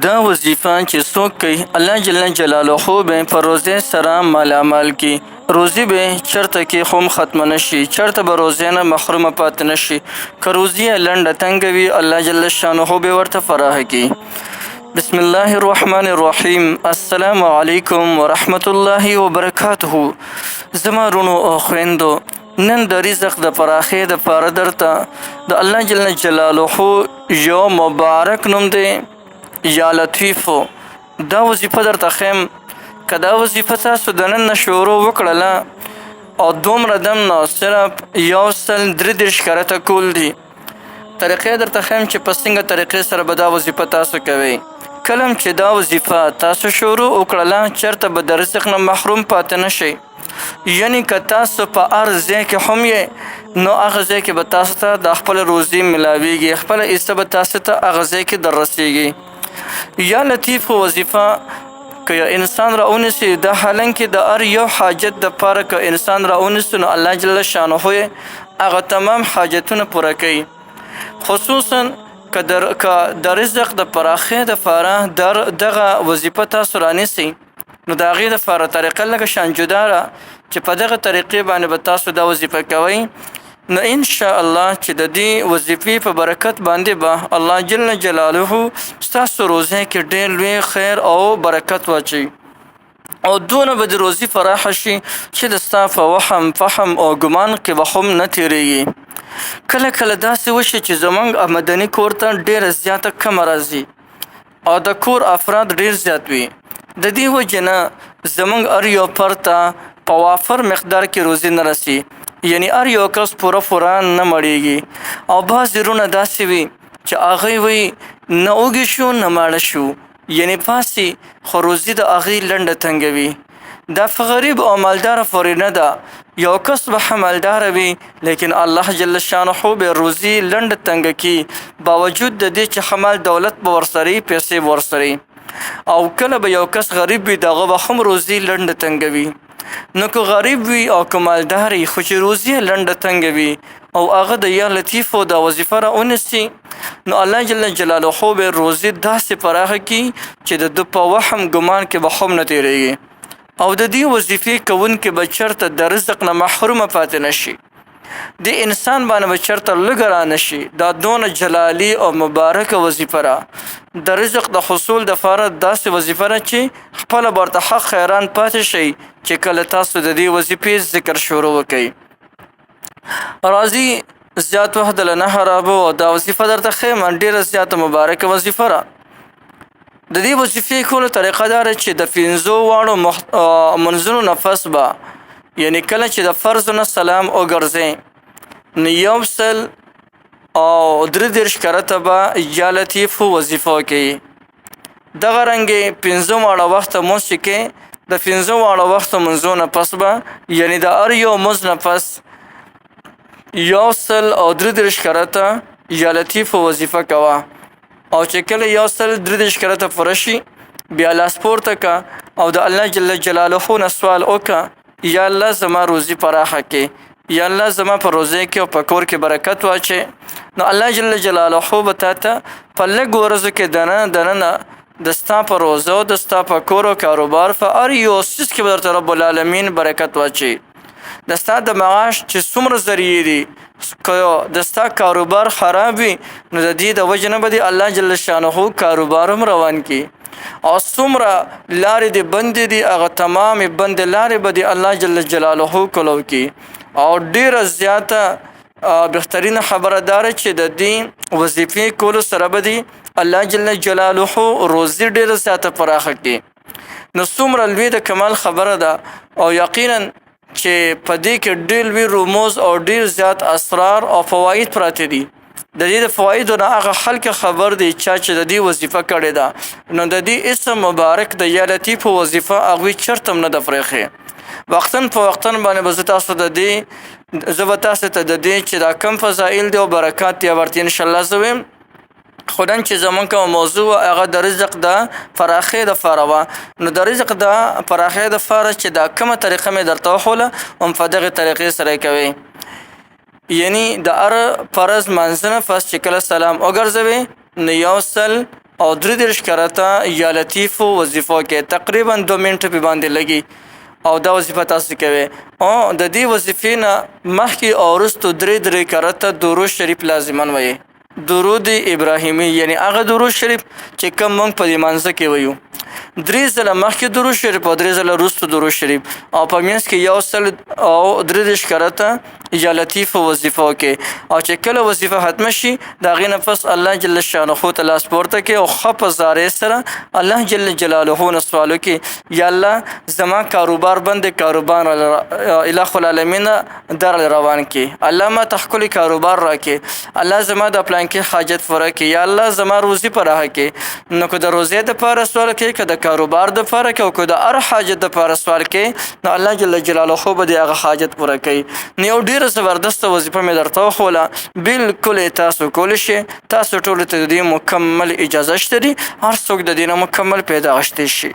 دا وظیفه چې څوک کوي الله جل جلاله به په روزې سره مالامال کی. روزي به چرته کې هم ختم نشي، چرته به روزې نه محروم پاتې نشي. که روزي لنډه تنګه وي الله جل شانه به ورته فراخ کی. بسم الله الرحمن الرحیم. السلام علیکم ورحمت الله وبرکاته. زما رونو او خویندو، نن د رزق د پراخې د پاره درته د الله جل جلاله یو مبارک نوم دی یا لطیفو. دا وظیفه درته خیم که دا وظیفه تاسو د نن نه شروع وکړله او دومره دم نه صرف 133 کرته کول دي. طریقې درته خیم چې په څنګه طریقې سره به دا وظیفه تاسو کوئ. کلم چې دا وظیفه تاسو شروع وکړله چرته به د رزق نه محروم پاتې نشئ. یعنی که تاسو په هر ځای کې هم یې نو هغه ځای کې به تاسو ته د خپل روزي ملاویږي، خپله ایسته به تاسو ته هغه ځای کې در رسیږي. یا لطیف وظیفه که یو انسان را ونیسي دا حالانکې د هر یو حاجت د پاره که انسان را ونیسي نو الله جل شانه یې هغه تمام حاجتونه پوره کوي. خصوصا که د رزق د پراخې د پاره دغه وظیفه تاسو رانیسئ نو د هغې دپاره طریقه لږه شان جدا ده چې په دغه طریقې باندې به تاسو دا وظیفه کوئ نو انشاءالله چې د دې وظیفې په برکت باندې به الله جل جلاله ستاسو روزه کې ډېر لوی خیر او برکت واچوي او دونه به د روزي فراخه شي چې د ستا په وهم فهم او ګمان کې به هم نه تېرېږي. کله کله داسې وشي چې زموږ مدني کور ته ډېره زیاته کمه راځي او د کور افراد ډېر زیات وي. د دې وجه نه زموږ هر یو فرد ته په وافر مقدار کې روزي نه رسي، یعنی هر یو کس پوره نه مړېږي. او بعضې رونه داسې وي چې هغوی وایي نه اوږې شو نه ماړه شو، یعنی پاسې خو روزي د هغې لنډه تنګه وي. دا په غریب او مالداره پورې نه ده. یو کس به مالداره وي لیکن الله جل شانه به روزي لنډه تنګه کی باوجود د دې چې خمال دولت به ورسره پیسې به ورسره. او کله به یو کس غریب وي دغه به هم روزي لنډه تنګه وي. نو که غریب وي او که مالدار وي خو چې روزي لنډه تنګه وي او هغه د یا لطیفو دا وظیفه را ونیسي نو الله جل جلاله به روزي داسې پراخه کی چې د ده په وهم ګمان کې به هم نه تېرېږي او د دې وظیفې کوونکي به چېرته د رزق نه محرومه پاتې نشي. د انسان باندې به چېرته لږه را نشي. دا دونه جلالي او مبارکه وظیفه را د رزق د حصول دپاره داسې وظیفه را چې خپله به ورته حق حیران پاتې شئ چې کله تاسو د دې وظیفې ذکر شروع وکئ. راځي زیات وخت له نه خرابو او دا وظیفه درته ښیم ډېره زیاته مبارکه وظیفه را. د دې وظیفې کولو طریقه دا ده چې د 5 واړو منځونو نه پس به یعنی کله چې د فرض نه سلام وګرځئ نو 100 او 33 کرته به یا لطیف وظیفه کوي. دغه رنګې 5 واړه وخت مونځ چې کې د 5 واړه وخت منځونه پس به یعنی د هر یو منځ نه پس 100 او 33 کرته یا لطیف وظیفه کوه او چې کله 133 کرته پوره شي بیا لاس پورته که او د الله جل جلاله نه سوال وکړه یا الله زما روزي پراخه کې، یا الله زما په روزه کې او په کور کې برکت واچي. نو الله جل جلاله به تا ته په لږ ورځو کې دننه د ستا په روزه او د ستا په کور او کاروبار په هر یو څیز کې به درته رب العالمین برکت واچي. د ستا د معاش چې څومره ذریعې دي که د ستا کاروبار خراب وي نو د دې د وجې نه به د الله جل شانه کاروبار هم روان کړي او څومره لارې دې بندې دي هغه تمامې بندې لارې به د الله جل جلاله کولو کړي. او ډېره زیاته بهترینه خبره دا ده چې د دې وظیفې کولو سره به د الله جل جلاله روزي ډېره زیاته پراخه کړي. نو څومره لوی د کمال خبره ده او یقینا چې په دې کې ډېر لوی رموز او ډېر زیات اسرار او فواید پراته دي. د دې د فوایدو نه هغه خلک خبر دی چې د دې وظیفه کړې ده نو د دې اسم مبارک د یا لطیف وظیفه هغوی چېرته هم نه ده پرېښې. وختن په وختن باندې به زه تاسو ته د دې چې دا کم فضایل دی او برکات دی ورته انشاءالله زه ویم. خو نن چې زموږ کومه موضوع هغه د رزق د پراخې دپاره وه نو د رزق د پراخې دپاره چې دا کومه طریقه مې درته وښوله هم په دغې طریقې سره یې کوئ. یعنی د هر فرض منځ نه پس چې کله سلام وګرځوئ نو 100 او 33 کرته یا لطیف وظیفو کې تقریبا 2 منټه په باندې لګي او دا وظیفه تاسو کوي او د دې وظیفې نه مخکې او وروسته 3 کرته درود شریف لازمان وایي درود ابراهیمی یعنی هغه درود شریف چې کوم موږ په دې منځ کې وایو 3 ځله مخکې درود شریف او 3 ځله وروسته درود شریف او په منځ کې یو ځل او 33 کرته یا لطیف وظیفه کې او چې کله وظیفه ختم شي دا غي نفس الله جل شانه تعالی سپورته کې او خپ زاره سره الله جل جلاله نو سوالو کې یا الله زما کاروبار بند کاروبار الہ العالمین در روان کې الله ما تحقل کاروبار راکې الله زما د پلان کې حاجت پوره کې یا الله زما روزي پر راکې نو کو د روزي د پاره سوال کې کده کاروبار د پاره کې او کو د هر حاجت د پاره سوال کې نو الله جل جلاله به دې هغه حاجت پوره کوي نو یو ډیره زبردست وظیفه مې درته خوله بالکل تاسو کول شي تاسو ټول ته دې مکمل اجازه شته هر څوک د دې مکمل پیدا غشته شي